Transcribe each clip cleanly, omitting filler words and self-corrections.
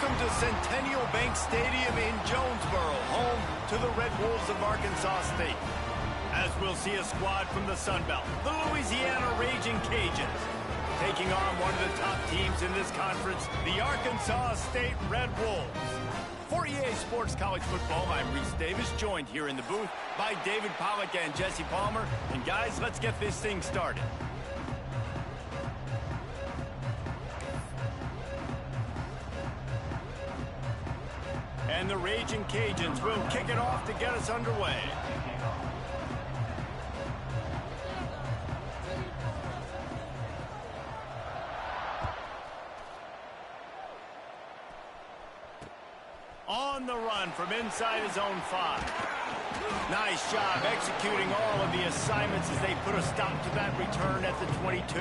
Welcome to Centennial Bank Stadium in Jonesboro, home to the Red Wolves of Arkansas State. As we'll see a squad from the Sun Belt, the Louisiana Raging Cajuns, taking on one of the top teams in this conference, the Arkansas State Red Wolves. For EA Sports College Football, I'm Reese Davis, joined here in the booth by David Pollack and Jesse Palmer. And guys, let's get this thing started. And the Raging Cajuns will kick it off to get us underway. On the run from inside his own 5. Nice job executing all of the assignments as they put a stop to that return at the 22.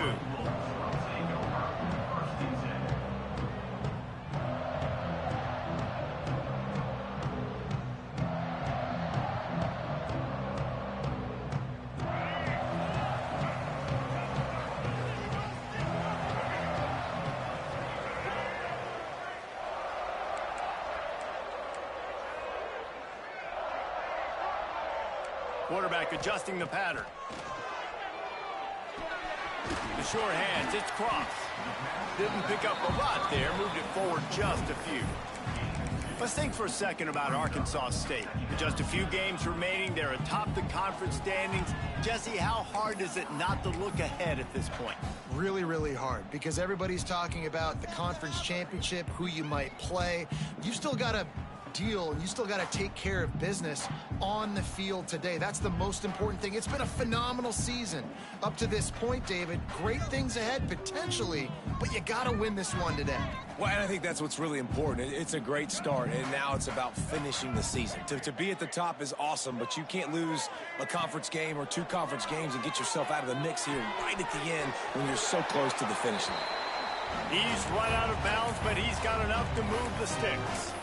Quarterback adjusting the pattern. The short hands, it's Cross. Didn't pick up a lot there, moved it forward just a few. Let's think for a second about Arkansas State. With just a few games remaining, they're atop the conference standings. Jesse, how hard is it not to look ahead at this point? Really, really hard, because everybody's talking about the conference championship, who you might play. You still got to deal, and you still got to take care of business on the field today. That's the most important thing. It's been a phenomenal season up to this point, David. Great things ahead potentially, but you got to win this one today. Well, and I think that's what's really important. It's a great start, and now it's about finishing the season. To be at the top is awesome, but you can't lose a conference game or 2 conference games and get yourself out of the mix here right at the end when you're so close to the finish line. He's run out of bounds, but he's got enough to move the sticks.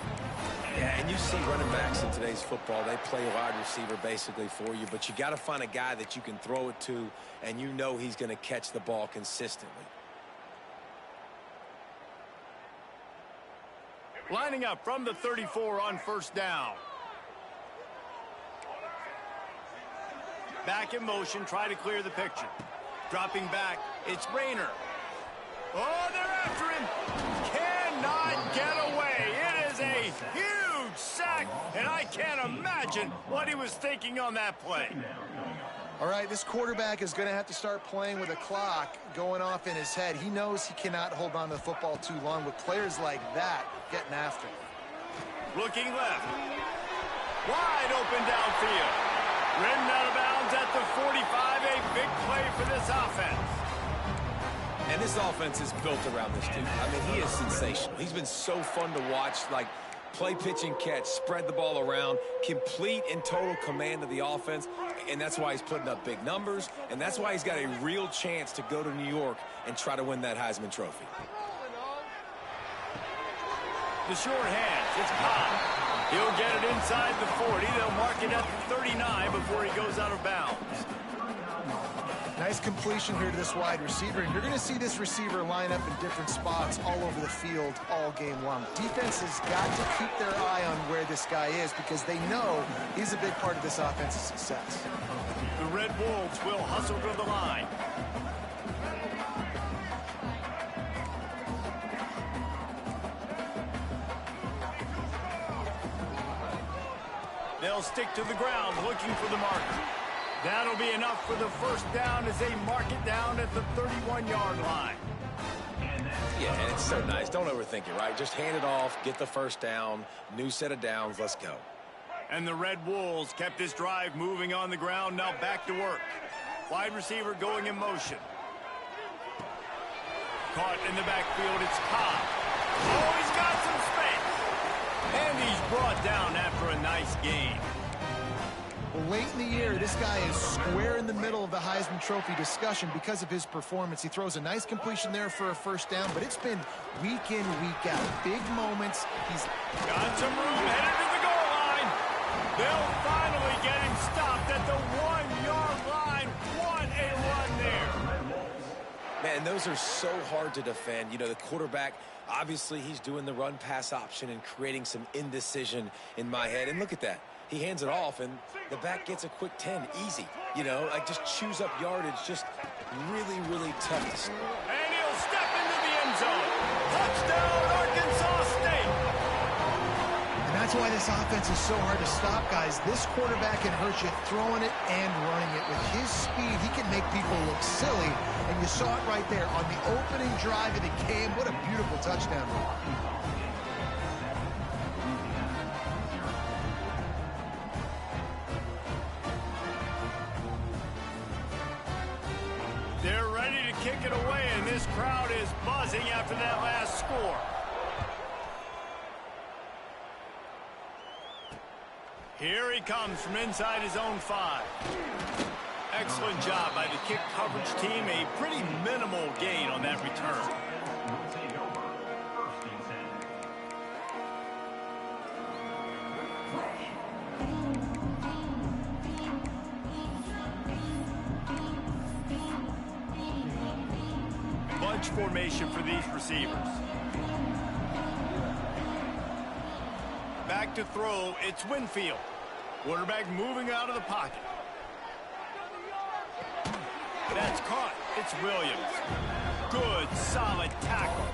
Yeah, and you see running backs in today's football, they play a wide receiver basically for you, but you got to find a guy that you can throw it to, and you know he's going to catch the ball consistently. Lining up from the 34 on first down. Back in motion, try to clear the picture. Dropping back, it's Rayner. Oh, they're after him. Cannot get away. It is a huge sack, and I can't imagine what he was thinking on that play. All right, this quarterback is going to have to start playing with a clock going off in his head. He knows he cannot hold on to the football too long with players like that getting after him. Looking left. Wide open downfield. Ridden out of bounds at the 45. A big play for this offense. And this offense is built around this dude. I mean, he is sensational. He's been so fun to watch, like play, pitch, and catch, spread the ball around, complete and total command of the offense, and that's why he's putting up big numbers, and that's why he's got a real chance to go to New York and try to win that Heisman Trophy. The short hands, it's Cobb. He'll get it inside the 40. They'll mark it at the 39 before he goes out of bounds. Nice completion here to this wide receiver, and you're going to see this receiver line up in different spots all over the field all game long. Defense has got to keep their eye on where this guy is because they know he's a big part of this offense's success. The Red Wolves will hustle to the line. They'll stick to the ground looking for the marker. That'll be enough for the first down as they mark it down at the 31-yard line. Yeah, and it's so nice. Don't overthink it, right? Just hand it off, get the first down, new set of downs, let's go. And the Red Wolves kept this drive moving on the ground, now back to work. Wide receiver going in motion. Caught in the backfield, it's Cobb. Oh, he's got some space. And he's brought down after a nice gain. Late in the year, this guy is square in the middle of the Heisman Trophy discussion because of his performance. He throws a nice completion there for a first down, but it's been week in, week out. Big moments. He's got some room headed to the goal line. They'll finally get him stopped at the 1-yard line. What a run there. Man, those are so hard to defend. You know, the quarterback, obviously he's doing the run-pass option and creating some indecision in my head. And look at that. He hands it off, and the back gets a quick 10. Easy. You know, like just chews up yardage. Just really, really tough to stop. And he'll step into the end zone. Touchdown, Arkansas State. And that's why this offense is so hard to stop, guys. This quarterback can hurt you throwing it and running it. With his speed, he can make people look silly. And you saw it right there on the opening drive of the game. What a beautiful touchdown. They're ready to kick it away, and this crowd is buzzing after that last score. Here he comes from inside his own 5. Excellent job by the kick coverage team. A pretty minimal gain on that return. Bunch formation for these receivers. Back to throw, it's Winfield. Quarterback moving out of the pocket. That's caught. It's Williams. Good, solid tackle.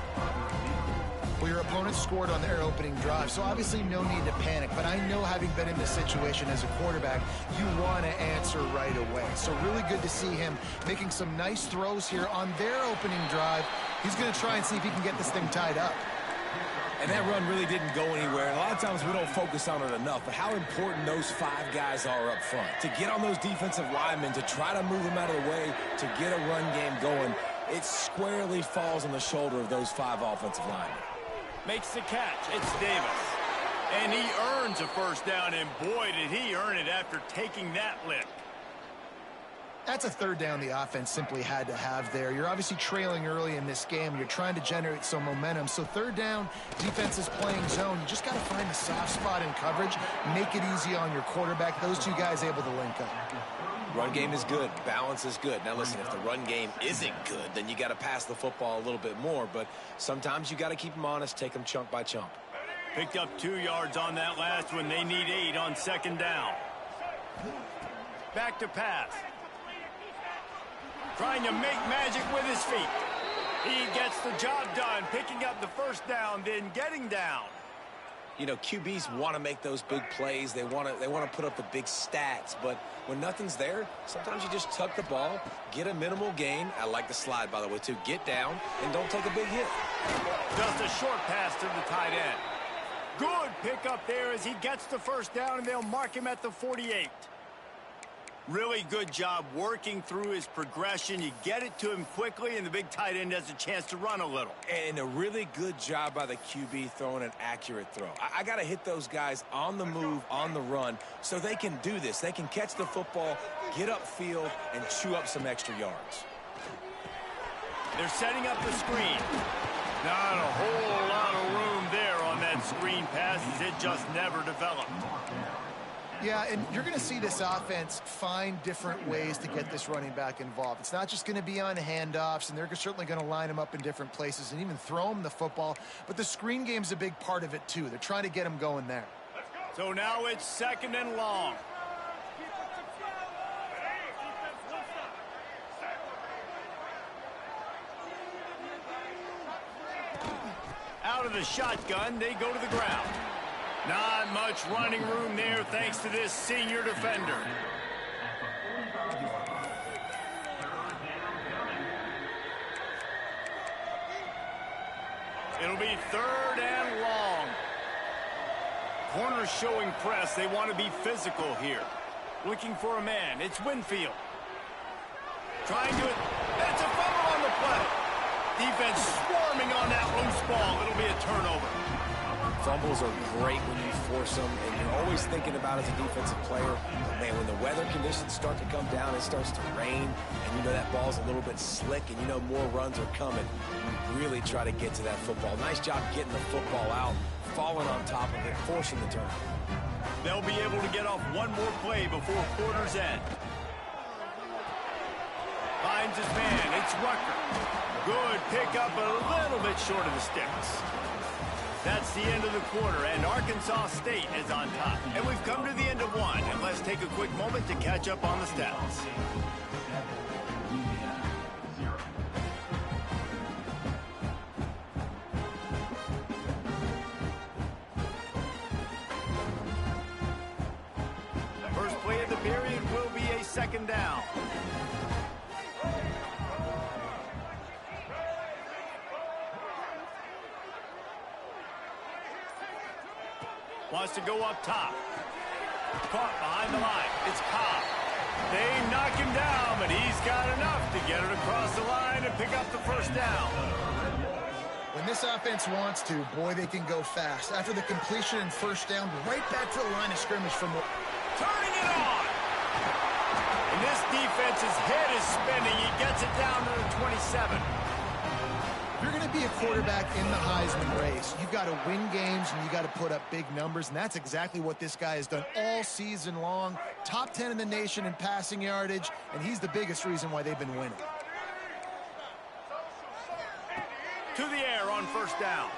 Well, your opponent scored on their opening drive, so obviously no need to panic. But I know, having been in this situation as a quarterback, you want to answer right away. So really good to see him making some nice throws here on their opening drive. He's going to try and see if he can get this thing tied up. And that run really didn't go anywhere. And a lot of times we don't focus on it enough, but how important those 5 guys are up front. To get on those defensive linemen, to try to move them out of the way, to get a run game going, it squarely falls on the shoulder of those 5 offensive linemen. Makes the catch. It's Davis. And he earns a first down, and boy, did he earn it after taking that lick. That's a third down the offense simply had to have there. You're obviously trailing early in this game. You're trying to generate some momentum. So third down, defense is playing zone. You just got to find the soft spot in coverage, make it easy on your quarterback. Those 2 guys able to link up. Run game is good. Balance is good. Now, listen, if the run game isn't good, then you got to pass the football a little bit more. But sometimes you got to keep them honest, take them chunk by chunk. Picked up 2 yards on that last one. They need 8 on second down. Back to pass. Trying to make magic with his feet. He gets the job done, picking up the first down, then getting down. You know, QBs want to make those big plays. They want to put up the big stats. But when nothing's there, sometimes you just tuck the ball, get a minimal gain. I like the slide, by the way, too. Get down and don't take a big hit. Just a short pass to the tight end. Good pickup there as he gets the first down, and they'll mark him at the 48. Really good job working through his progression. You get it to him quickly, and the big tight end has a chance to run a little. And a really good job by the QB throwing an accurate throw. I got to hit those guys on the move, on the run, so they can do this. They can catch the football, get upfield, and chew up some extra yards. They're setting up the screen. Not a whole lot of room there on that screen pass, as it just never developed. Yeah, and you're going to see this offense find different ways to get this running back involved. It's not just going to be on handoffs, and they're certainly going to line him up in different places and even throw him the football. But the screen game's a big part of it, too. They're trying to get him going there. So now it's second and long. Out of the shotgun, they go to the ground. Not much running room there thanks to this senior defender. It'll be third and long. Corners showing press. They want to be physical here. Looking for a man. It's Winfield. Trying to... That's a fumble on the play. Defense swarming on that loose ball. It'll be a turnover. Fumbles are great when you force them, and you're always thinking about as a defensive player, but man, when the weather conditions start to come down, it starts to rain, and you know that ball's a little bit slick, and you know more runs are coming. You really try to get to that football. Nice job getting the football out, falling on top of it, forcing the turnover. They'll be able to get off one more play before quarter's end. 5 finds his man. It's Rucker. Good pickup, a little bit short of the sticks. That's the end of the quarter, and Arkansas State is on top. And we've come to the end of one, and let's take a quick moment to catch up on the stats. First play of the period will be a second down. Wants to go up top. Caught behind the line. It's Cobb. They knock him down, but he's got enough to get it across the line and pick up the first down. When this offense wants to, boy, they can go fast. After the completion and first down, right back to the line of scrimmage from... Turning it on! And this defense's head is spinning. He gets it down to the 27. If you're going to be a quarterback in the Heisman race, you've got to win games and you got to put up big numbers, and that's exactly what this guy has done all season long. Top 10 in the nation in passing yardage, and he's the biggest reason why they've been winning. To the air on first down.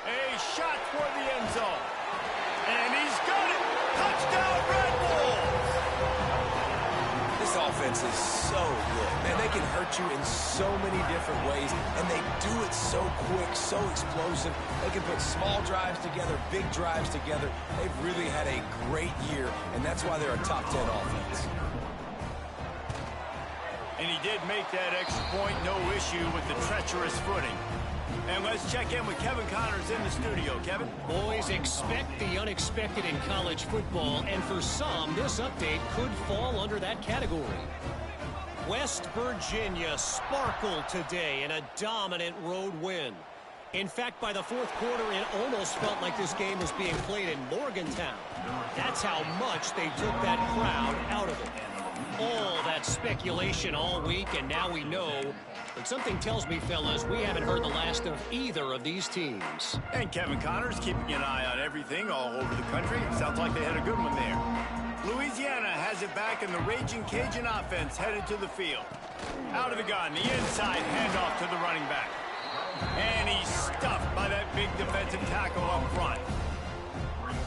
A shot toward the end zone. And he's got it. Touchdown, Red Wolves! This offense is so good. Man, they can hurt you in so many different ways, and they do it so quick, so explosive. They can put small drives together, big drives together. They've really had a great year, and that's why they're a top 10 offense. And he did make that extra point, no issue with the treacherous footing. And let's check in with Kevin Connors in the studio. Kevin? Boys, expect the unexpected in college football, and for some, this update could fall under that category. West Virginia sparkled today in a dominant road win. In fact, by the fourth quarter, it almost felt like this game was being played in Morgantown. That's how much they took that crowd out of it. All that speculation all week, and now we know. But something tells me, fellas, we haven't heard the last of either of these teams. And Kevin Connors keeping an eye on everything all over the country. Sounds like they had a good one there. Louisiana has it back, and the Raging Cajun offense headed to the field. Out of the gun, the inside handoff to the running back. And he's stuffed by that big defensive tackle up front.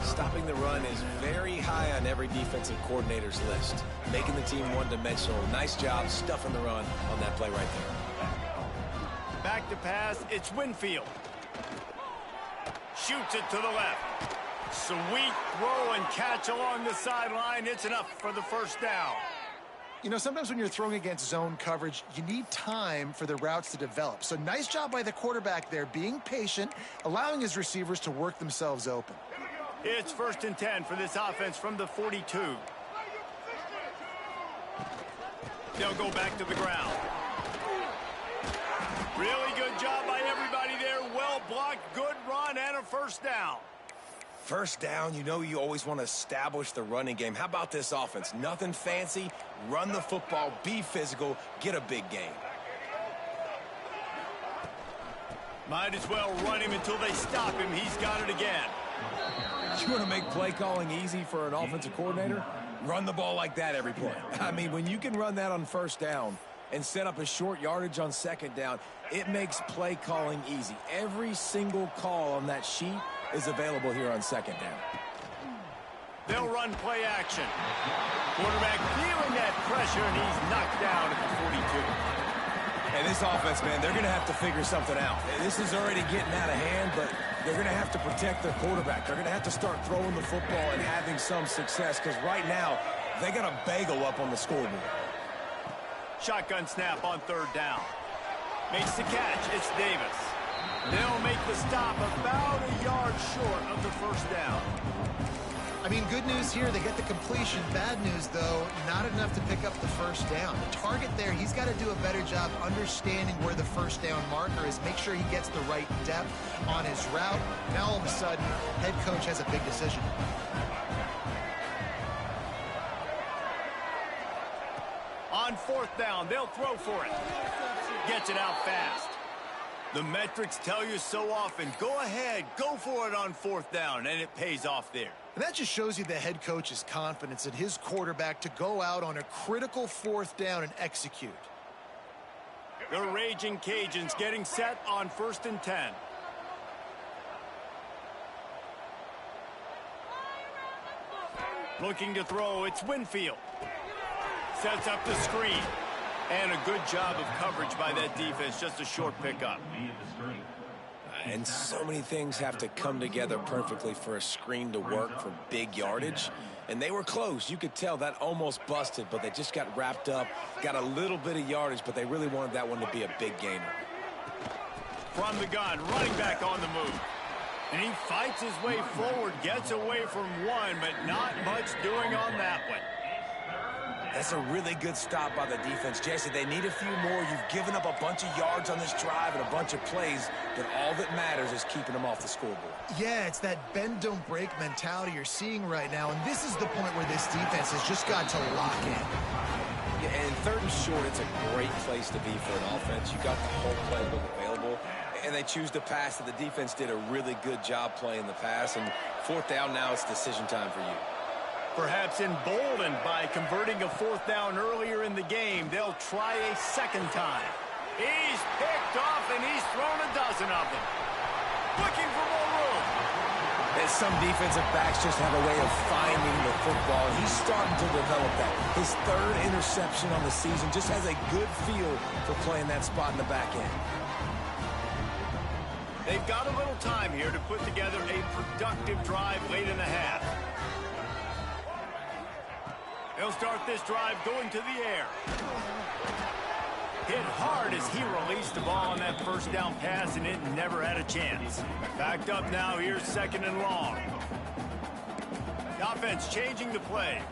Stopping the run is very high on every defensive coordinator's list. Making the team one-dimensional. Nice job stuffing the run on that play right there. Back to pass, it's Winfield. Shoots it to the left. Sweet throw and catch along the sideline. It's enough for the first down. You know, sometimes when you're throwing against zone coverage, you need time for the routes to develop. So nice job by the quarterback there, being patient, allowing his receivers to work themselves open. It's 1st and 10 for this offense from the 42. They'll go back to the ground. Really good job by everybody there. Well blocked, good run, and a first down. First down, you know you always want to establish the running game. How about this offense? Nothing fancy. Run the football, be physical, get a big gain. Might as well run him until they stop him. He's got it again. You want to make play calling easy for an offensive coordinator? Run the ball like that every play. I mean, when you can run that on first down and set up a short yardage on second down, it makes play calling easy. Every single call on that sheet is available here on second down. They'll run play action. Quarterback feeling that pressure, and he's knocked down at the 42. And this offense, man, they're going to have to figure something out. This is already getting out of hand, but they're going to have to protect their quarterback. They're going to have to start throwing the football and having some success, because right now, they got a bagel up on the scoreboard. Shotgun snap on 3rd down. Makes the catch. It's Davis. They'll make the stop about a yard short of the first down. I mean, good news here, they get the completion. Bad news, though, not enough to pick up the first down. The target there, he's got to do a better job understanding where the first down marker is, make sure he gets the right depth on his route. Now, all of a sudden, head coach has a big decision. On 4th down, they'll throw for it. Gets it out fast. The metrics tell you so often, go ahead, go for it on 4th down, and it pays off there. And that just shows you the head coach's confidence in his quarterback to go out on a critical 4th down and execute. The Raging Cajuns getting set on 1st and 10. Looking to throw, it's Winfield. Sets up the screen. And a good job of coverage by that defense, just a short pickup. And so many things have to come together perfectly for a screen to work for big yardage. And they were close. You could tell that almost busted, but they just got wrapped up, got a little bit of yardage, but they really wanted that one to be a big gainer. From the gun, running back on the move. And he fights his way forward, gets away from one, but not much doing on that one. That's a really good stop by the defense. Jesse, they need a few more. You've given up a bunch of yards on this drive and a bunch of plays, but all that matters is keeping them off the scoreboard. Yeah, it's that bend, don't break mentality you're seeing right now, and this is the point where this defense has just got to lock in. Yeah, and 3rd and short, it's a great place to be for an offense. You got the whole playbook available, and they choose to pass. The defense did a really good job playing the pass, and 4th down now, it's decision time for you. Perhaps emboldened by converting a 4th down earlier in the game, they'll try a second time. He's picked off, and he's thrown a dozen of them. Looking for more room. And some defensive backs just have a way of finding the football. He's starting to develop that. His 3rd interception on the season, just has a good feel for playing that spot in the back end. They've got a little time here to put together a productive drive late in the half. They'll start this drive going to the air. Hit hard as he released the ball on that 1st down pass, and it never had a chance. Backed up now, here's 2nd and long. The offense changing the play.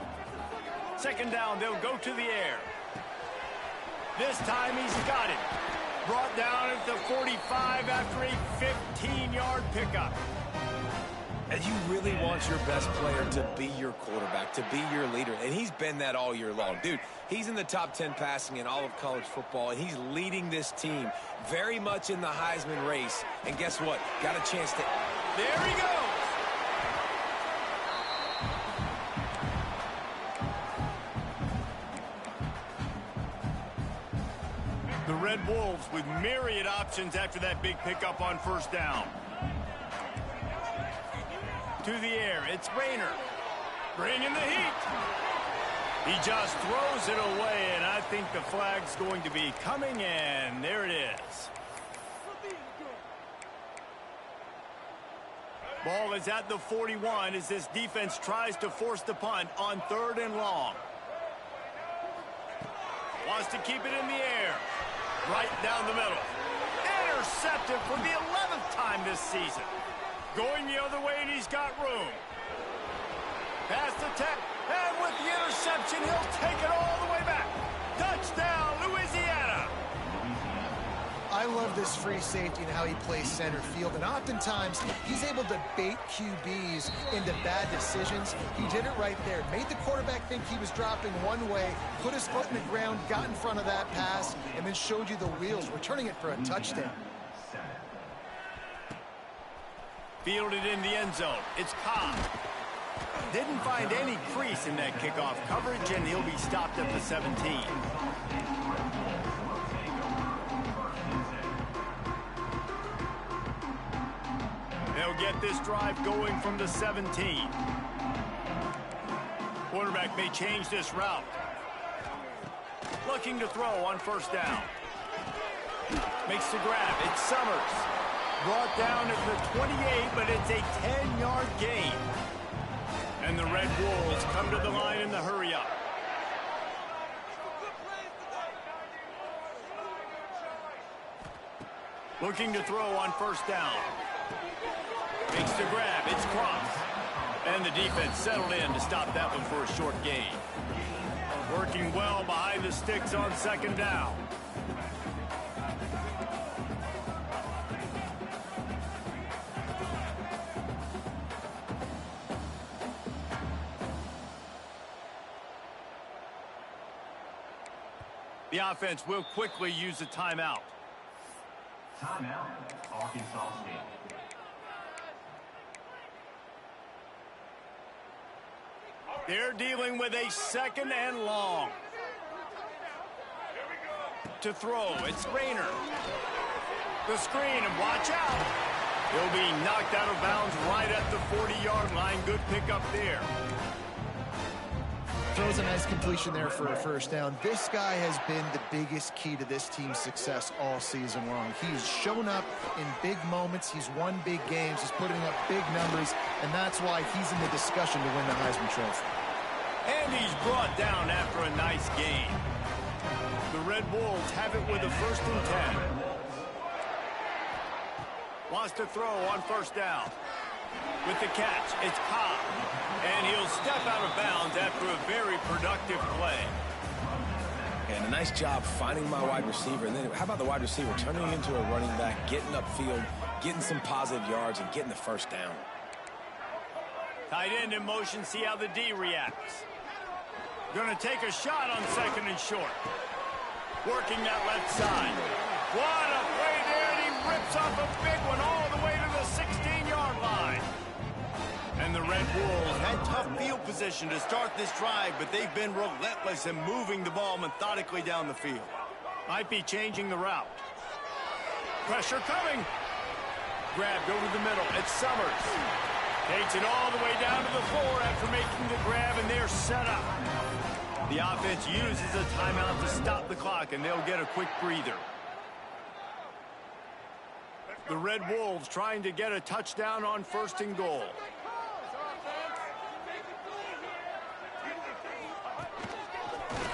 2nd down, they'll go to the air. This time he's got it. Brought down at the 45 after a 15-yard pickup. And you really want your best player to be your quarterback, to be your leader. And he's been that all year long. Dude, he's in the top 10 passing in all of college football, and he's leading this team very much in the Heisman race. And guess what? Got a chance to... There he goes! The Red Wolves with myriad options after that big pickup on 1st down. To the air, it's Rayner. Bringing the heat. He just throws it away, and I think the flag's going to be coming in. There it is. Ball is at the 41 as this defense tries to force the punt on 3rd and long. Wants to keep it in the air. Right down the middle. Intercepted for the 11th time this season. Going the other way, and he's got room. Past the 10, and with the interception, he'll take it all the way back. Touchdown, Louisiana. I love this free safety and how he plays center field, and oftentimes he's able to bait QBs into bad decisions. He did it right there. Made the quarterback think he was dropping one way, put his foot in the ground, got in front of that pass, and then showed you the wheels, returning it for a touchdown. Fielded in the end zone. It's Cobb. Didn't find any crease in that kickoff coverage, and he'll be stopped at the 17. They'll get this drive going from the 17. Quarterback may change this route. Looking to throw on 1st down. Makes the grab. It's Summers. Brought down at the 28, but it's a 10-yard gain. And the Red Wolves come to the line in the hurry-up. Looking to throw on 1st down. Makes the grab. It's Cross. And the defense settled in to stop that one for a short gain. Working well behind the sticks on 2nd down. The offense will quickly use a timeout. Timeout, Arkansas State. They're dealing with a 2nd and long. to throw. It's Rayner. The screen, and watch out. He'll be knocked out of bounds right at the 40-yard line. Good pickup there. Throws a nice completion there for a first down. This guy has been the biggest key to this team's success all season long. He's shown up in big moments. He's won big games. He's putting up big numbers, and that's why he's in the discussion to win the Heisman Trophy. And he's brought down after a nice gain. The Red Wolves have it with a 1st and 10. Wants to throw on first down. With the catch, it's Cobb. And he'll step out of bounds after a very productive play. And a nice job finding my wide receiver. And then how about the wide receiver turning into a running back, getting upfield, getting some positive yards, and getting the first down. Tight end in motion, see how the D reacts. Gonna take a shot on 2nd and short. Working that left side. What a play there, and he rips off a big one all the way to the 16-yard line. And the Red Wolves had tough field position to start this drive, but they've been relentless in moving the ball methodically down the field. Might be changing the route. Pressure coming. Grabbed over the middle. It's Summers. Takes it all the way down to the floor after making the grab, and they're set up. The offense uses a timeout to stop the clock, and they'll get a quick breather. The Red Wolves trying to get a touchdown on 1st and goal.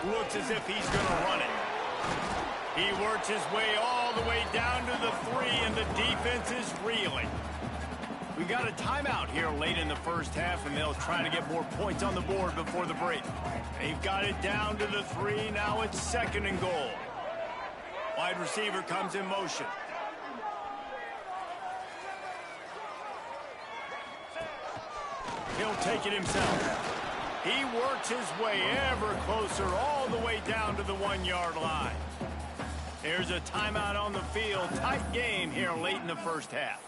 Looks as if he's going to run it. He works his way all the way down to the 3, and the defense is reeling. We got a timeout here late in the first half, and they'll try to get more points on the board before the break. They've got it down to the 3. Now it's 2nd and goal. Wide receiver comes in motion. He'll take it himself. He works his way ever closer all the way down to the 1-yard line. There's a timeout on the field. Tight game here late in the first half.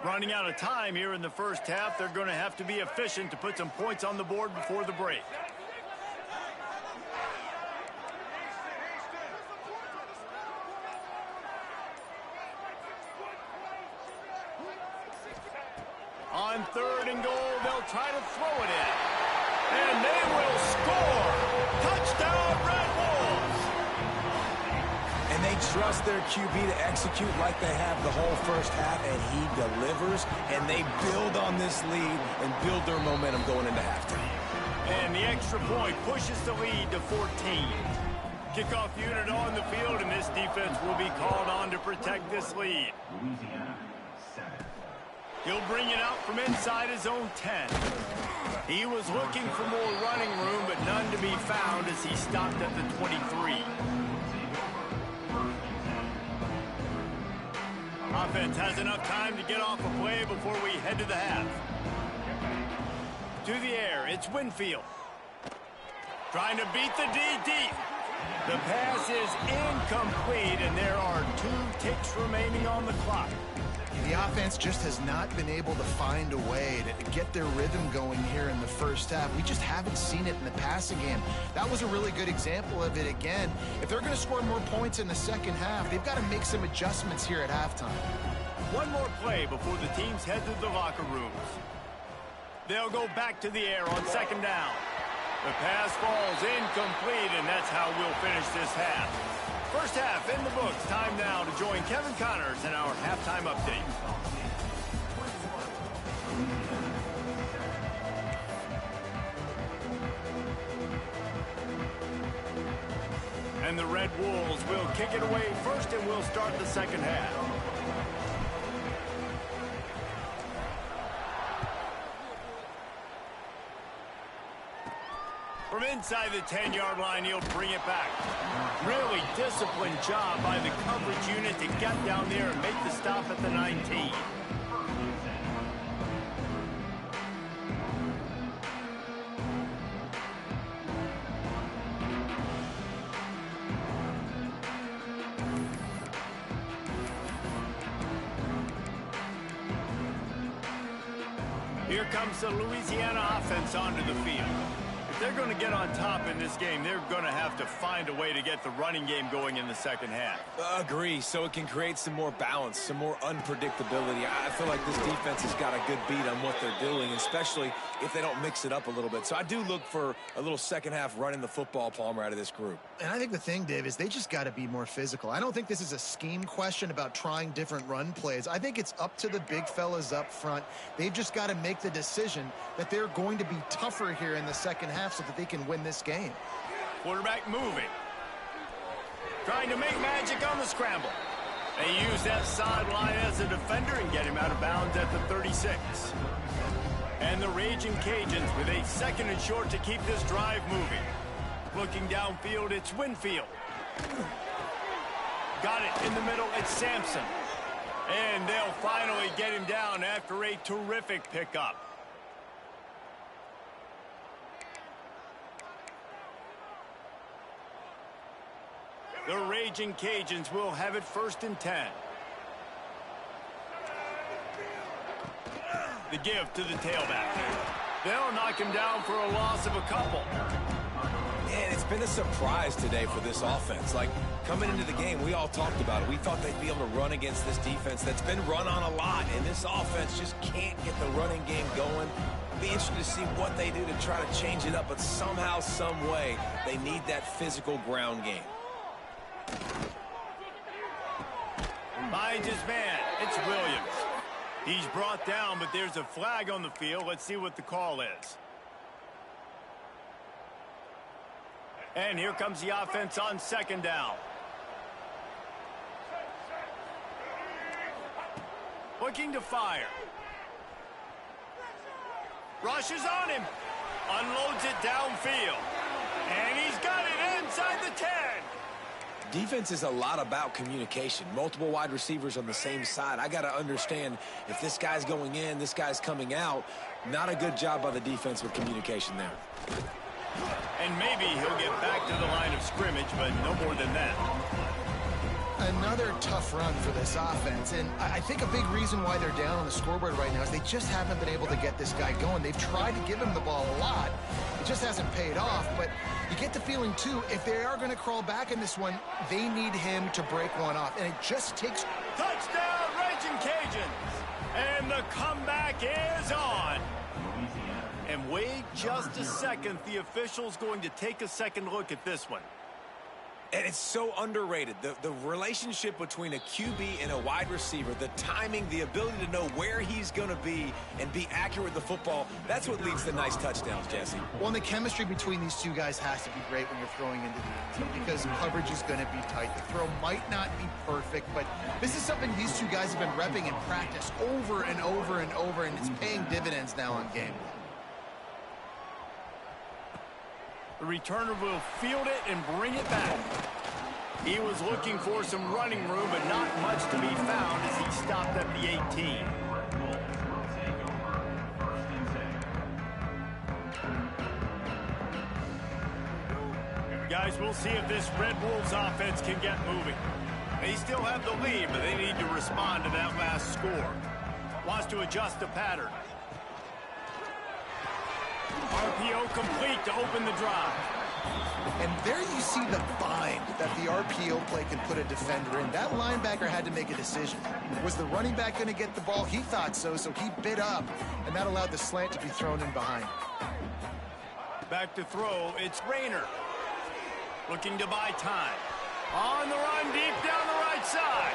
Running out of time here in the first half. They're going to have to be efficient to put some points on the board before the break. On 3rd and goal, they'll try to throw it in. And they will score. Touchdown, Red Wolves. And they trust their QB to execute like they have the whole first half, and he delivers, and they build on this lead and build their momentum going into halftime. And the extra point pushes the lead to 14. Kickoff unit on the field, and this defense will be called on to protect this lead. He'll bring it out from inside his own 10. He was looking for more running room, but none to be found as he stopped at the 23. Offense has enough time to get off a play before we head to the half. To the air, it's Winfield. Trying to beat the D deep. The pass is incomplete, and there are 2 ticks remaining on the clock. The offense just has not been able to find a way to get their rhythm going here in the first half. We just haven't seen it in the passing game. That was a really good example of it again. If they're going to score more points in the second half, they've got to make some adjustments here at halftime. One more play before the teams head to the locker rooms. They'll go back to the air on 2nd down. The pass falls incomplete, and that's how we'll finish this half. First half in the books. Time now to join Kevin Connors in our halftime update. And the Red Wolves will kick it away first, and we'll start the second half. From inside the 10-yard line, he'll bring it back. Really disciplined job by the coverage unit to get down there and make the stop at the 19. Here comes the Louisiana offense onto the field. If they're going to get on top in this game, they're going to have to find a way to get the running game going in the second half. Agree, so it can create some more balance, some more unpredictability. I feel like this defense has got a good beat on what they're doing, especially if they don't mix it up a little bit. So I do look for a little second half running the football, Palmer, out of this group. And I think the thing, Dave, is they just got to be more physical. I don't think this is a scheme question about trying different run plays. I think it's up to the big fellas up front. They've just got to make the decision that they're going to be tougher here in the second half so that they can win this game. Quarterback moving. Trying to make magic on the scramble. They use that sideline as a defender and get him out of bounds at the 36. And the Raging Cajuns with a second and short to keep this drive moving. Looking downfield, it's Winfield. Got it in the middle, it's Sampson. And they'll finally get him down after a terrific pickup. The Raging Cajuns will have it 1st and 10. The give to the tailback. They'll knock him down for a loss of a couple. And it's been a surprise today for this offense. Like, coming into the game, we all talked about it. We thought they'd be able to run against this defense that's been run on a lot, and this offense just can't get the running game going. Be interested to see what they do to try to change it up, but somehow, some way, they need that physical ground game. Finds his man. It's Williams. He's brought down, but there's a flag on the field. Let's see what the call is. And here comes the offense on 2nd down. Looking to fire. Rushes on him. Unloads it downfield. And he's got it inside the 10. Defense is a lot about communication. Multiple wide receivers on the same side. I got to understand if this guy's going in, this guy's coming out. Not a good job by the defense with communication there. And maybe he'll get back to the line of scrimmage, but no more than that. Another tough run for this offense, and I think a big reason why they're down on the scoreboard right now is they just haven't been able to get this guy going. They've tried to give him the ball a lot. It just hasn't paid off, but you get the feeling, too, if they are going to crawl back in this one, they need him to break one off, and it just takes... Touchdown, Raging Cajuns! And the comeback is on! And wait just a second. The official's going to take a second look at this one. And it's so underrated. The relationship between a QB and a wide receiver, the timing, the ability to know where he's going to be and be accurate with the football, that's what leads to nice touchdowns, Jesse. Well, and the chemistry between these two guys has to be great when you're throwing into the end zone because coverage is going to be tight. The throw might not be perfect, but this is something these two guys have been repping in practice over and over and over, and it's paying dividends now on game day. The returner will field it and bring it back. He was looking for some running room, but not much to be found as he stopped at the 18. Guys, we'll see if this Red Wolves offense can get moving. They still have the lead, but they need to respond to that last score. Wants to adjust the pattern. RPO complete to open the drive. And there you see the bind that the RPO play can put a defender in. That linebacker had to make a decision. Was the running back going to get the ball? He thought so, so he bit up, and that allowed the slant to be thrown in behind. Back to throw, it's Rayner. Looking to buy time. On the run, deep down the right side.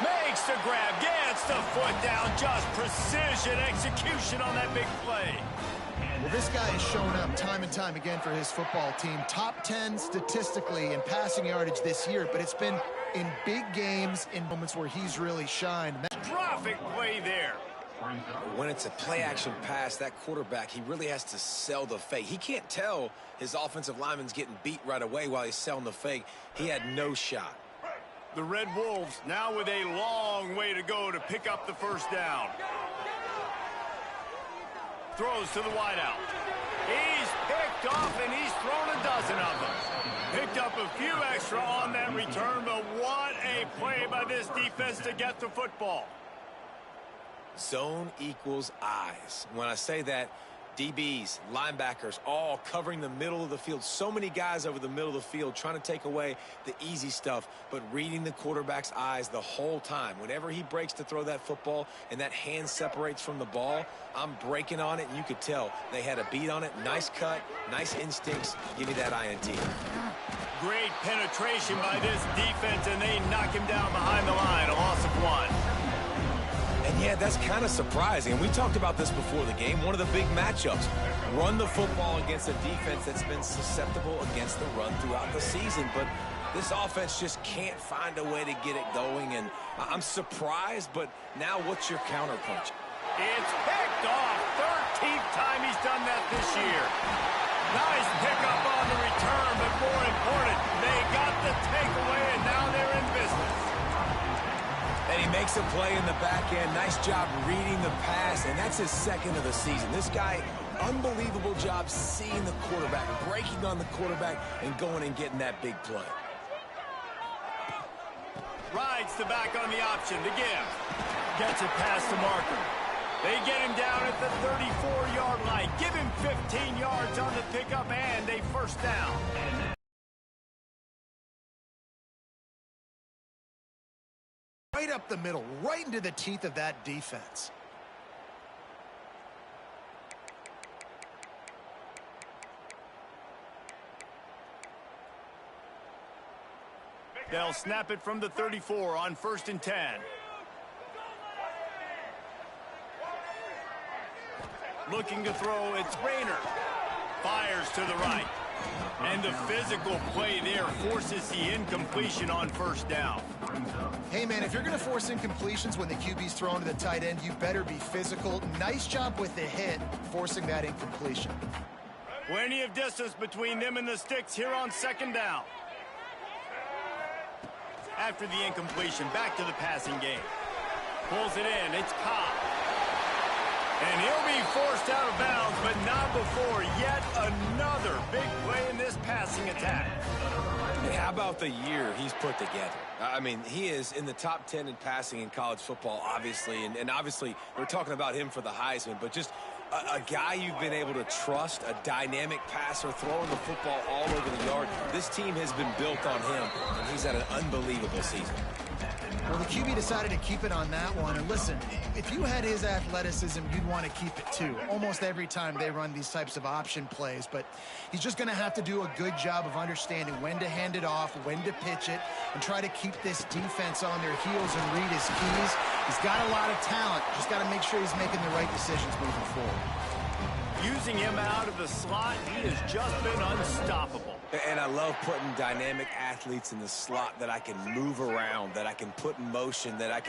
Makes the grab, gets the foot down. Just precision execution on that big play. Well, this guy has shown up time and time again for his football team. Top 10 statistically in passing yardage this year, but it's been in big games, in moments where he's really shined. Traffic play there. When it's a play-action pass, that quarterback, he really has to sell the fake. He can't tell his offensive lineman's getting beat right away while he's selling the fake. He had no shot. The Red Wolves now with a long way to go to pick up the first down. Throws to the wideout. He's picked off, and he's thrown a dozen of them. Picked up a few extra on that return, but what a play by this defense to get the football. Zone equals eyes. When I say that, DBs, linebackers, all covering the middle of the field. So many guys over the middle of the field trying to take away the easy stuff, but reading the quarterback's eyes the whole time. Whenever he breaks to throw that football and that hand separates from the ball, I'm breaking on it, and you could tell they had a beat on it. Nice cut, nice instincts. Give me that INT. Great penetration by this defense, and they knock him down behind the line. A loss of 1. And yeah, that's kind of surprising. And we talked about this before the game. One of the big matchups. Run the football against a defense that's been susceptible against the run throughout the season. But this offense just can't find a way to get it going. And I'm surprised, but now what's your counterpunch? It's picked off. 13th time he's done that this year. Nice pickup on the return, but more important, they got the takeaway, and now they're in business. And he makes a play in the back end. Nice job reading the pass, and that's his second of the season. This guy, unbelievable job seeing the quarterback, breaking on the quarterback, and going and getting that big play. Rides the back on the option to give. Gets it past the marker. They get him down at the 34-yard line. Give him 15 yards on the pickup and a first down. Right up the middle, right into the teeth of that defense. They'll snap it from the 34 on 1st and 10. Looking to throw, it's Rayner. Fires to the right. And the physical play there forces the incompletion on 1st down. Hey, man, if you're going to force incompletions when the QB's thrown to the tight end, you better be physical. Nice job with the hit, forcing that incompletion. Plenty of distance between them and the sticks here on 2nd down. After the incompletion, back to the passing game. Pulls it in, it's Cobb. And he'll be forced out of bounds, but not before yet another big play in this passing attack. Hey, how about the year he's put together? I mean, he is in the top 10 in passing in college football, obviously. And obviously, we're talking about him for the Heisman, but just a guy you've been able to trust, a dynamic passer, throwing the football all over the yard. This team has been built on him, and he's had an unbelievable season. Well, the QB decided to keep it on that one. And listen, if you had his athleticism, you'd want to keep it too. Almost every time they run these types of option plays. But he's just going to have to do a good job of understanding when to hand it off, when to pitch it, and try to keep this defense on their heels and read his keys. He's got a lot of talent. Just got to make sure he's making the right decisions moving forward. Using him out of the slot, he has just been unstoppable. And I love putting dynamic athletes in the slot that I can move around, that I can put in motion, that I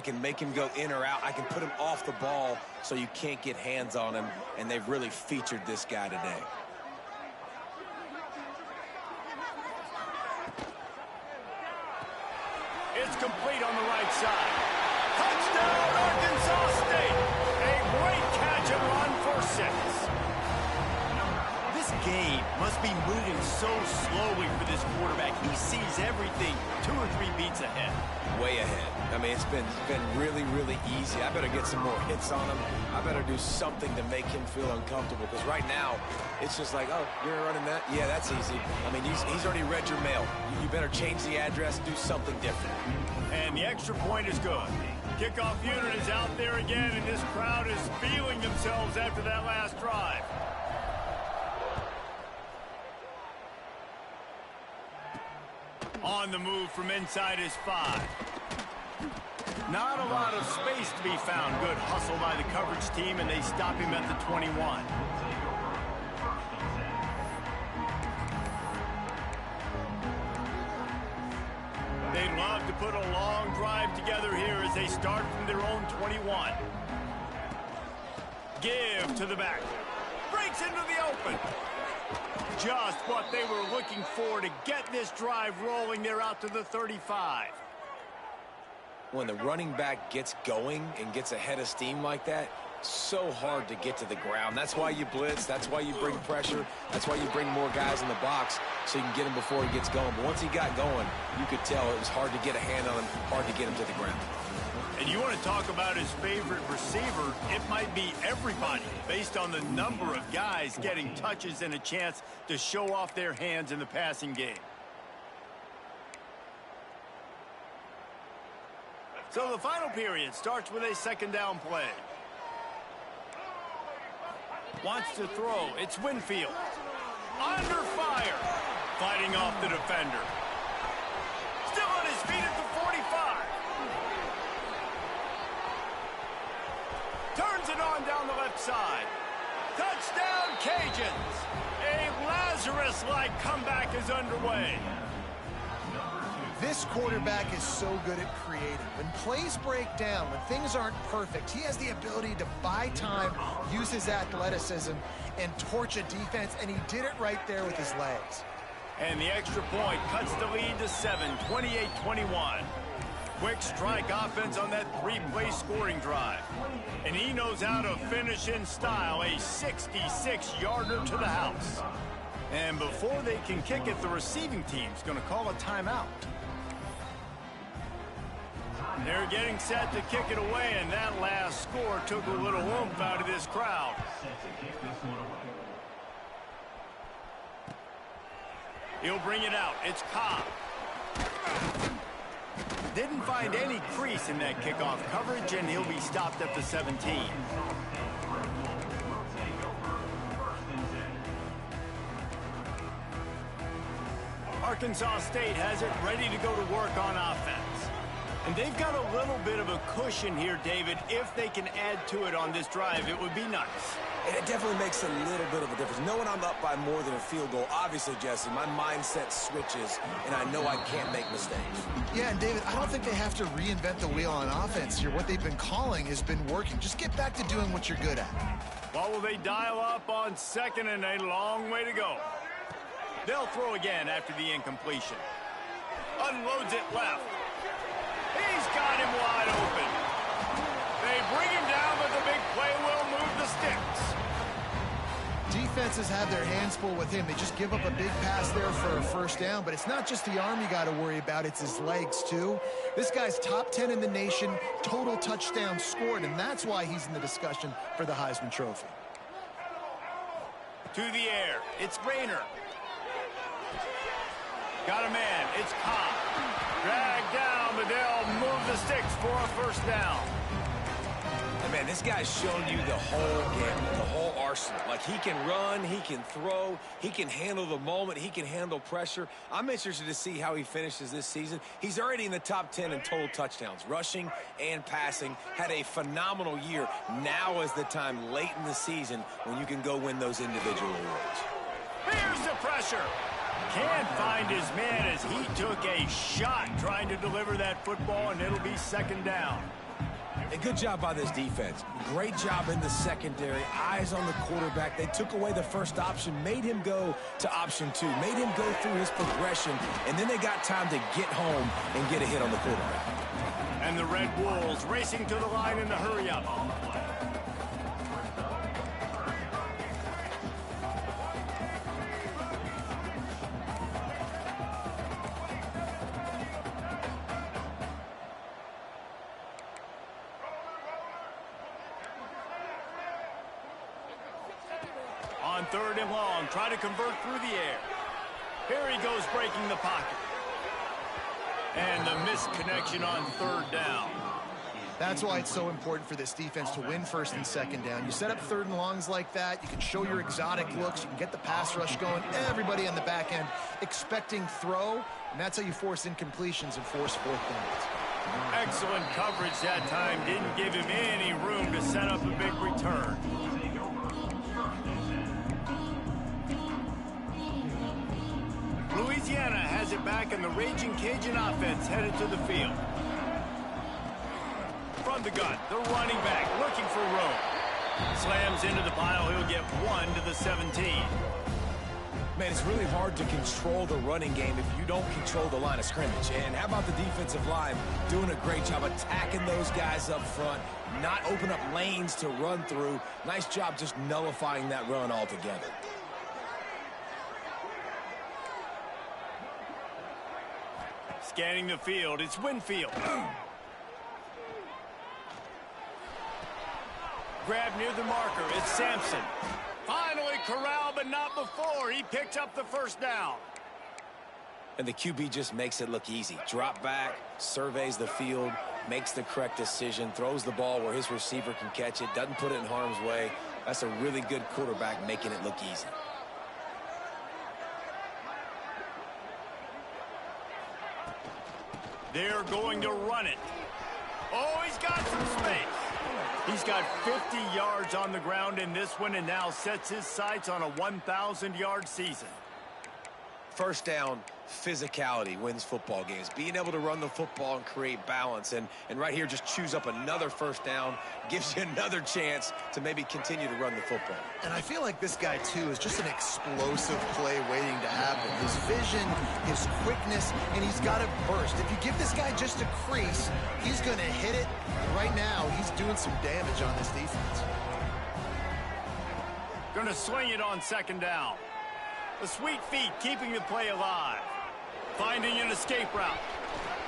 can make him go in or out. I can put him off the ball so you can't get hands on him, and they've really featured this guy today. It's complete on the right side. Touchdown, Arkansas State! A great catch and run for 6. This game must be moving so slowly for this quarterback. He sees everything 2 or 3 beats ahead. Way ahead. I mean, it's been really, really easy. I better get some more hits on him. I better do something to make him feel uncomfortable, because right now, it's just like, oh, you're running that? Yeah, that's easy. I mean, he's already read your mail. You better change the address, do something different. And the extra point is good. Kickoff unit is out there again, and this crowd is feeling themselves after that last drive. On the move from inside his 5. Not a lot of space to be found. Good hustle by the coverage team, and they stop him at the 21. They'd love to put a long drive together here as they start from their own 21. Give to the back. Breaks into the open. Just what they were looking for to get this drive rolling. They're out to the 35. When the running back gets going and gets ahead of steam like that, so hard to get to the ground. That's why you blitz. That's why you bring pressure. That's why you bring more guys in the box so you can get him before he gets going. But once he got going, you could tell it was hard to get a hand on him, hard to get him to the ground. And And you want to talk about his favorite receiver, it might be everybody, based on the number of guys getting touches and a chance to show off their hands in the passing game. So the final period starts with a second down play. Wants to throw. It's Winfield. Under fire. Fighting off the defender. Still on his feet at the 45. Turns it on down the left side. Touchdown, Cajuns. A Lazarus-like comeback is underway. This quarterback is so good at creating. When plays break down, when things aren't perfect, he has the ability to buy time, use his athleticism, and torch a defense, and he did it right there with his legs. And the extra point cuts the lead to 7, 28-21. Quick strike offense on that three-play scoring drive. And he knows how to finish in style, a 66-yarder to the house. And before they can kick it, the receiving team's going to call a timeout. They're getting set to kick it away, and that last score took a little oomph out of this crowd. He'll bring it out. It's Cobb. Didn't find any crease in that kickoff coverage, and he'll be stopped at the 17. Arkansas State has it ready to go to work on offense. And they've got a little bit of a cushion here, David. If they can add to it on this drive, it would be nice. And it definitely makes a little bit of a difference. Knowing I'm up by more than a field goal, obviously, Jesse, my mindset switches, and I know I can't make mistakes. Yeah, and David, I don't think they have to reinvent the wheel on offense here. What they've been calling has been working. Just get back to doing what you're good at. Well, will they dial up on second, and a long way to go? They'll throw again after the incompletion. Unloads it left. He's got him wide open. They bring him down, but the big play will move the sticks. Defenses have their hands full with him. They just give up a big pass there for a first down, but it's not just the arm you got to worry about, it's his legs too. This guy's top 10 in the nation, total touchdowns scored, and that's why he's in the discussion for the Heisman Trophy. To the air, it's Rayner. Got a man, it's Cobb. Dragged down, but they'll move the sticks for a first down. And man, this guy's shown you the whole game, the whole arsenal. Like, he can run, he can throw, he can handle the moment, he can handle pressure. I'm interested to see how he finishes this season. He's already in the top 10 in total touchdowns, rushing and passing. Had a phenomenal year. Now is the time late in the season when you can go win those individual awards. Here's the pressure. Can't find his man as he took a shot trying to deliver that football, and it'll be second down. A good job by this defense. Great job in the secondary. Eyes on the quarterback. They took away the first option, made him go to option 2, made him go through his progression, and then they got time to get home and get a hit on the quarterback. And the Red Wolves racing to the line in the hurry-up. On third and long, try to convert through the air. Here he goes, breaking the pocket. And the missed connection on third down. That's why it's so important for this defense to win first and second down. You set up third and longs like that, you can show your exotic looks, you can get the pass rush going, everybody on the back end expecting throw, and that's how you force incompletions and force fourth downs. Excellent coverage that time. Didn't give him any room to set up a big return. Louisiana has it back, and the Raging Cajun offense headed to the field. From the gun, the running back looking for room. Slams into the pile. He'll get 1 to the 17. Man, it's really hard to control the running game if you don't control the line of scrimmage. And how about the defensive line doing a great job attacking those guys up front, not open up lanes to run through. Nice job just nullifying that run altogether. Scanning the field, it's Winfield. grab near the marker. It's Sampson. Finally corralled, but not before. He picked up the first down. And the QB just makes it look easy. Drop back, surveys the field, makes the correct decision, throws the ball where his receiver can catch it, doesn't put it in harm's way. That's a really good quarterback making it look easy. They're going to run it. Oh, he's got some space. He's got 50 yards on the ground in this one and now sets his sights on a 1,000-yard season. First down, physicality wins football games. Being able to run the football and create balance. And right here, just choose up another first down. Gives you another chance to maybe continue to run the football. And I feel like this guy, too, is just an explosive play waiting to happen. His vision, his quickness, and he's got a burst. If you give this guy just a crease, he's going to hit it. Right now, he's doing some damage on this defense. Going to swing it on second down. The sweet feet keeping the play alive. Finding an escape route.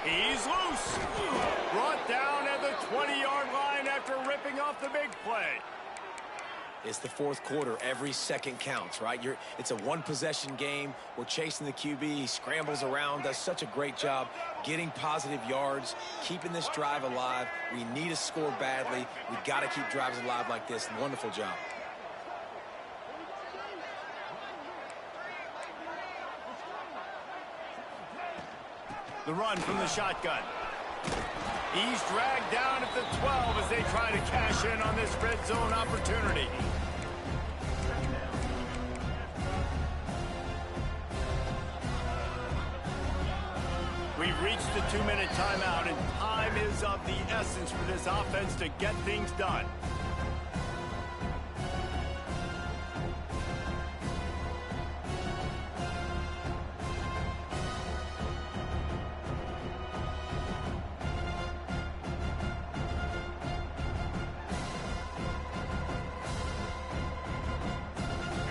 He's loose. Brought down at the 20-yard line after ripping off the big play. It's the fourth quarter. Every second counts, right? It's a one-possession game. We're chasing the QB. He scrambles around, does such a great job getting positive yards, keeping this drive alive. We need a score badly. We got to keep drives alive like this. Wonderful job. The run from the shotgun. He's dragged down at the 12 as they try to cash in on this red zone opportunity. We've reached the 2-minute timeout, and time is of the essence for this offense to get things done.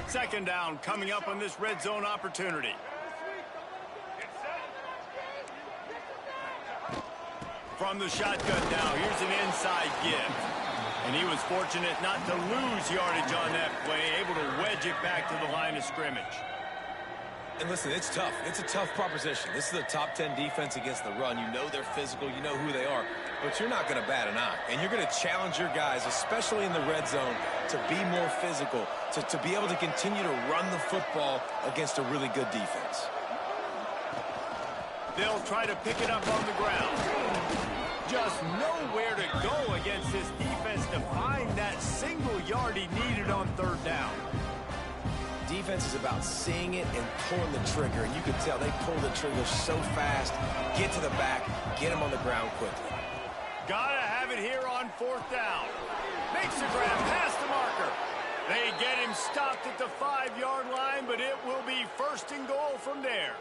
Second down coming up on this red zone opportunity. From the shotgun now, here's an inside give. And he was fortunate not to lose yardage on that play, able to wedge it back to the line of scrimmage. And listen, it's tough. It's a tough proposition. This is a top 10 defense against the run. You know they're physical. You know who they are. But you're not going to bat an eye. And you're going to challenge your guys, especially in the red zone, to be more physical, to be able to continue to run the football against a really good defense. They'll try to pick it up on the ground. Just nowhere to go against this defense to find that single yard he needed on third down. Defense is about seeing it and pulling the trigger, and you can tell they pull the trigger so fast, get to the back, get him on the ground quickly. Gotta have it here on fourth down. Makes the grab past the marker. They get him stopped at the 5-yard line, but it will be first and goal from there.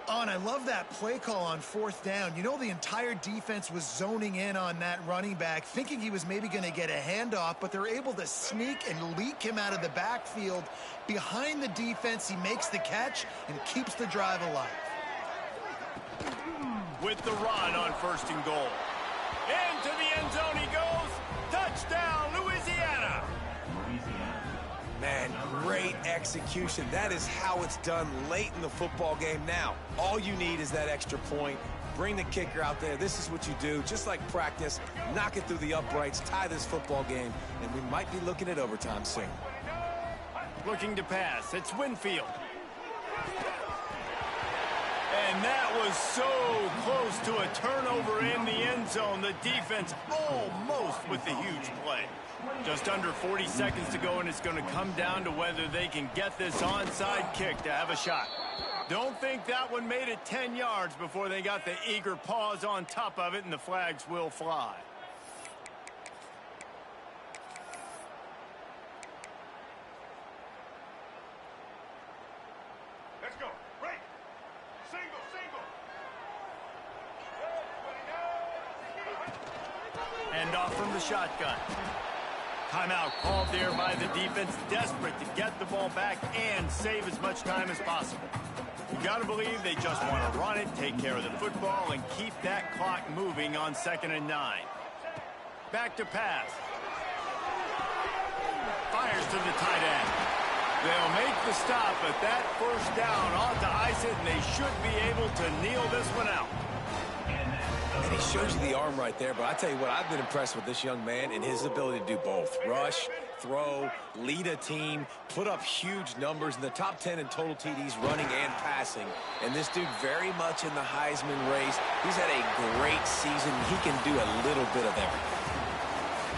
Oh, and I love that play call on fourth down. You know, the entire defense was zoning in on that running back, thinking he was maybe going to get a handoff, but they're able to sneak and leak him out of the backfield. Behind the defense, he makes the catch and keeps the drive alive. With the run on first and goal. Into the end zone he goes. Touchdown, Louisiana. Man, great execution. That is how it's done late in the football game. Now, all you need is that extra point. Bring the kicker out there. This is what you do. Just like practice, knock it through the uprights, tie this football game, and we might be looking at overtime soon. Looking to pass. It's Winfield. And that was so close to a turnover in the end zone. The defense almost with the huge play. Just under 40 seconds to go, and it's going to come down to whether they can get this onside kick to have a shot. Don't think that one made it 10 yards before they got the eager paws on top of it, and the flags will fly. Let's go. Break. Single. And off from the shotgun. Timeout called there by the defense, desperate to get the ball back and save as much time as possible. You got to believe they just want to run it, take care of the football, and keep that clock moving on 2nd and 9. Back to pass. Fires to the tight end. They'll make the stop, but that first down ought to ice it, and they should be able to kneel this one out. And he shows you the arm right there, but I tell you what, I've been impressed with this young man and his ability to do both. Rush, throw, lead a team, put up huge numbers in the top 10 in total TDs running and passing. And this dude very much in the Heisman race. He's had a great season. He can do a little bit of everything.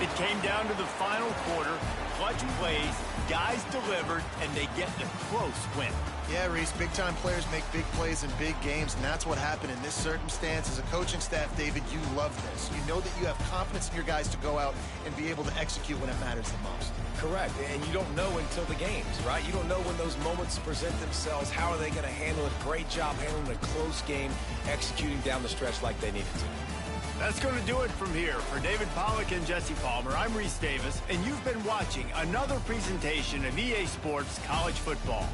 It came down to the final quarter. Clutch plays, guys delivered, and they get the close win. Yeah, Reese, big-time players make big plays in big games, and that's what happened in this circumstance. As a coaching staff, David, you love this. You know that you have confidence in your guys to go out and be able to execute when it matters the most. Correct, and you don't know until the games, right? You don't know when those moments present themselves. How are they going to handle it? Great job handling a close game, executing down the stretch like they needed to. That's going to do it from here. For David Pollack and Jesse Palmer, I'm Reese Davis, and you've been watching another presentation of EA Sports College Football.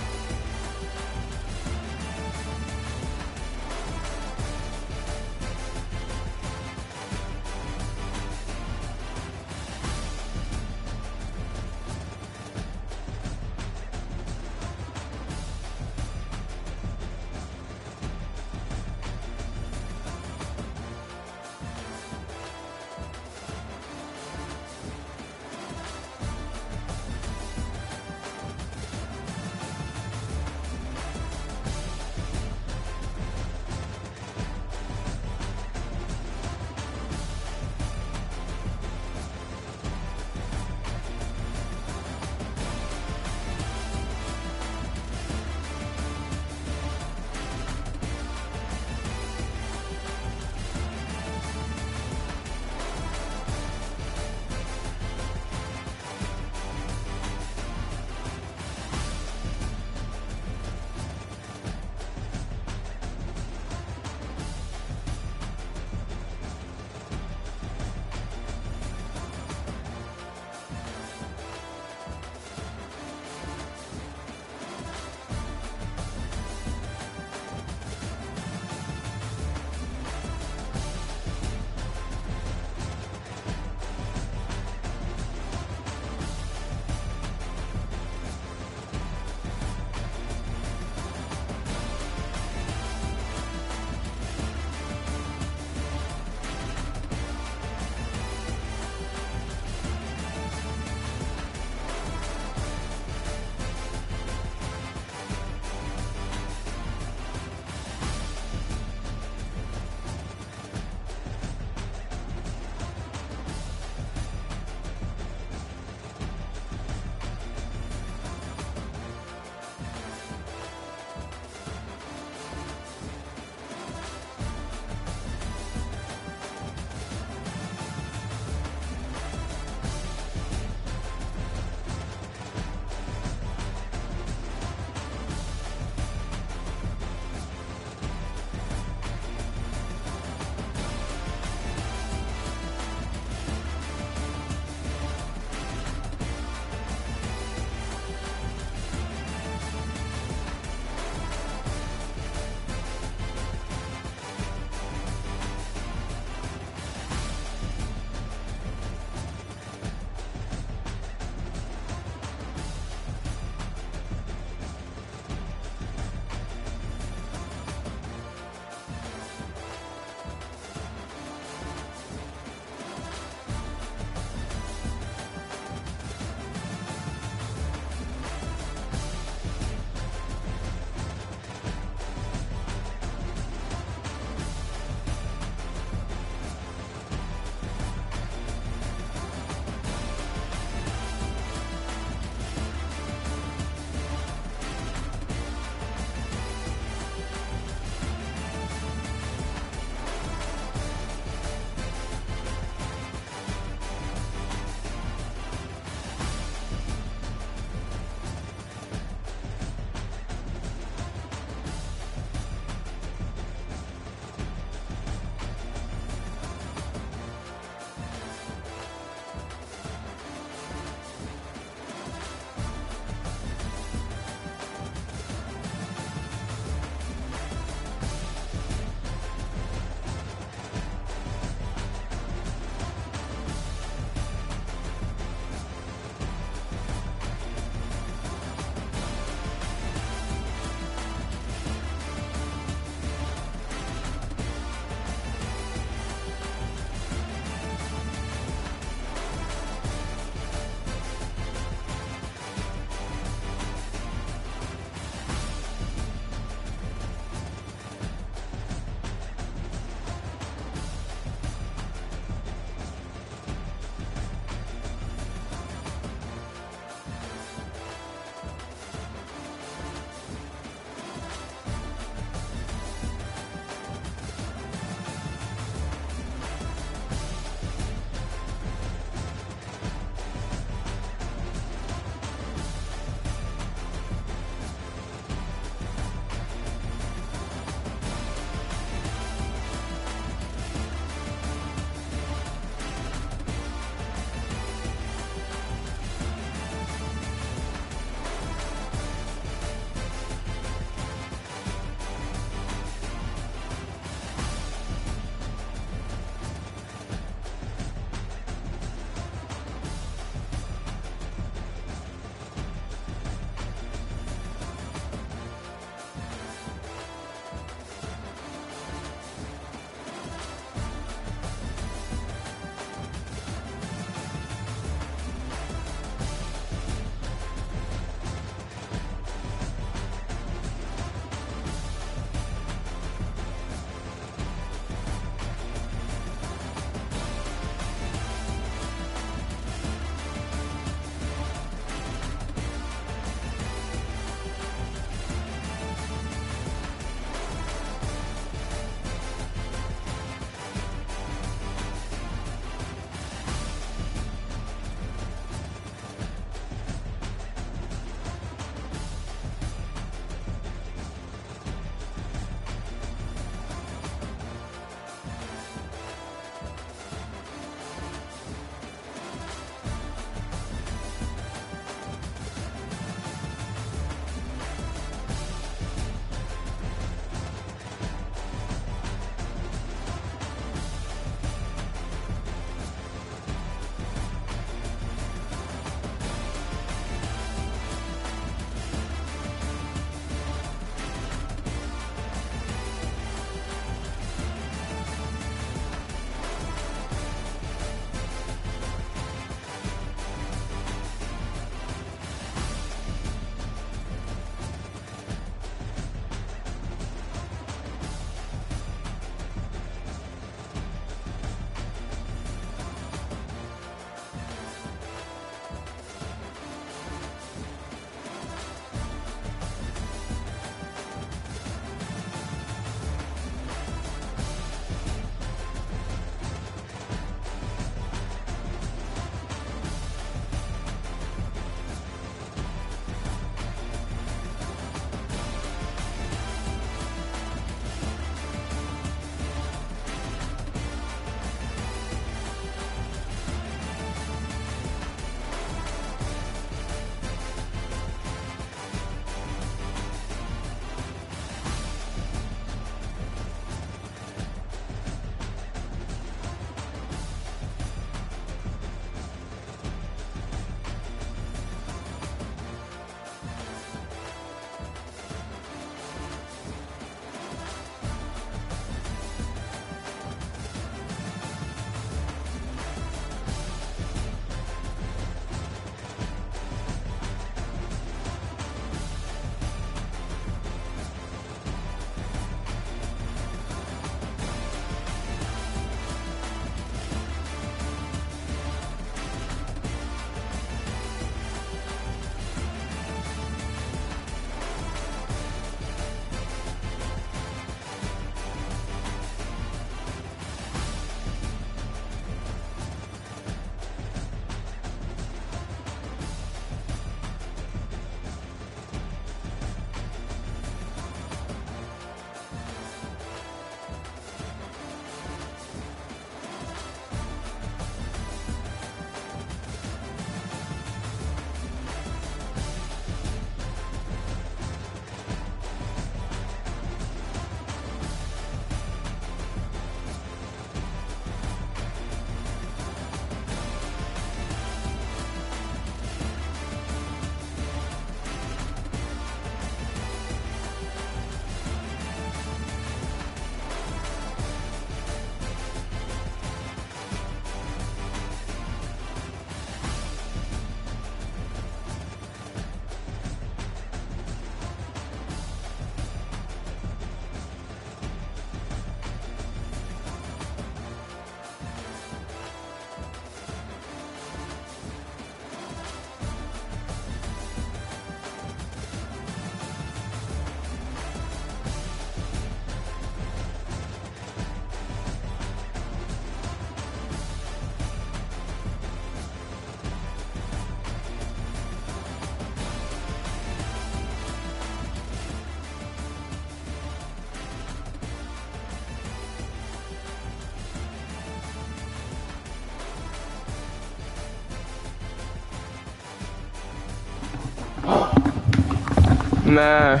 Man,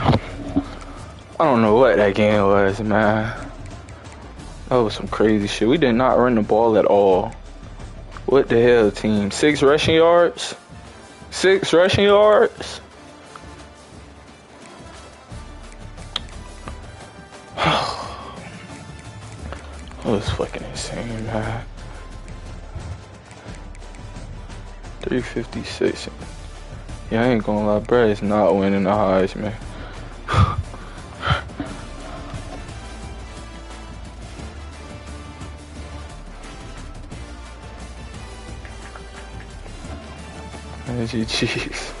I don't know what that game was, man. That was some crazy shit. We did not run the ball at all. What the hell, team? 6 rushing yards? 6 rushing yards? That was fucking insane, man. 356. Yeah, I ain't gonna lie, bro. It's not winning the Heisman. Chiefs.